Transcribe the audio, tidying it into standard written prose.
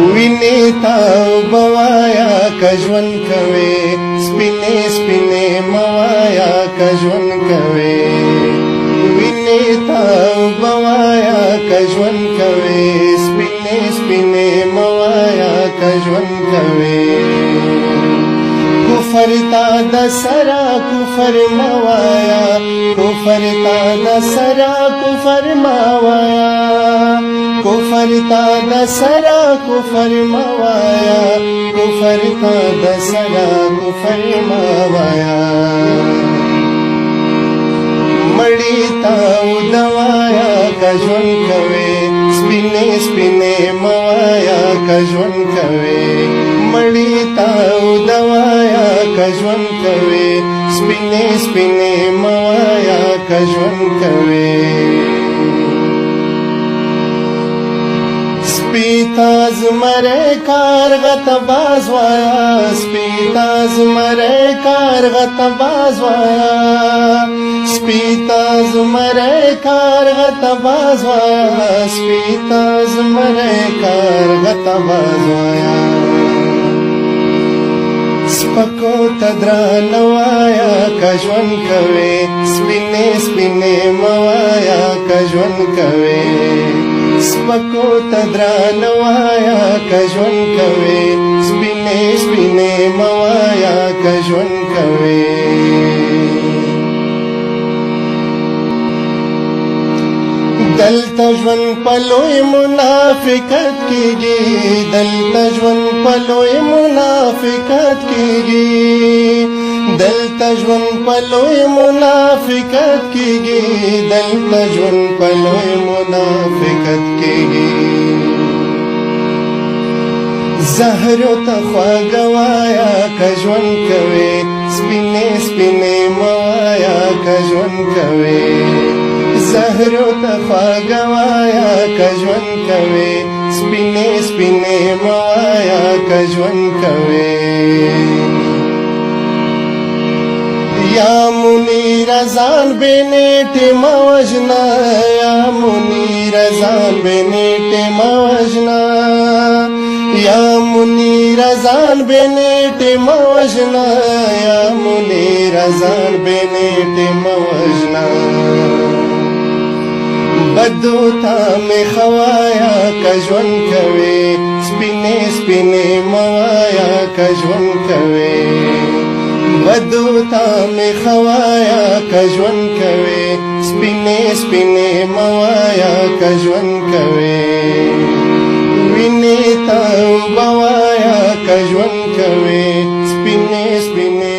ویني تا بوایا کژون کوي سپینې سپینې موایا کژون کوي ویني تا بوایا کژون کوي سپینې سپینې موایا کژون کوي کفر تا د سرا کفر موایا کفر تا د سرا کفر موایا کفر تا د سرا کفر موایا کفر تا د سرا کفر موایا مړی تا ودوایا کژون کوي سپینې سپینې موایا کژون کوي مړی تا ودوایا کژون کوي سپینې سپینې موایا کژون کوي سپیتا زمره کارغت بازوایا سپیتا زمره کارغت بازوایا سپیتا زمره کارغت بازوایا سپیتا زمره کارغت بازوایا سپکو تدرانوایا کژون کوي سپینې سپینې موایا کژون کوي سپکو تدرانوایا کژون کوي سپینې سپینې موایا کژون کوي دلته ژوند په لوی منافقت کېږي دلته ژوند په لوی منافقت کېږي دلته ژوند په لوی منافقت کېږي دلته ژوند په لوی منافقت کېږي زهر ته خواږوایا کژون کوي سپینې سپینې موایا کژون کوي زهر ته خواږوایا کژون کوي سپینې سپینې موایا کژون کوي یا منیر ځان بنیټه موجنا یا منیر ځان بنیټه موجنا یا منیر ځان بنیټه موجنا یا منیر ځان بنیټه موجنا بدو تا می خوایا کژون کوي سپینې سپینې موایا کژون کوي بدو تا می خوایا کژون کوي سپینې سپینې موایا کژون کوي ویني تا بوایا کژون کوي سپینې سپینې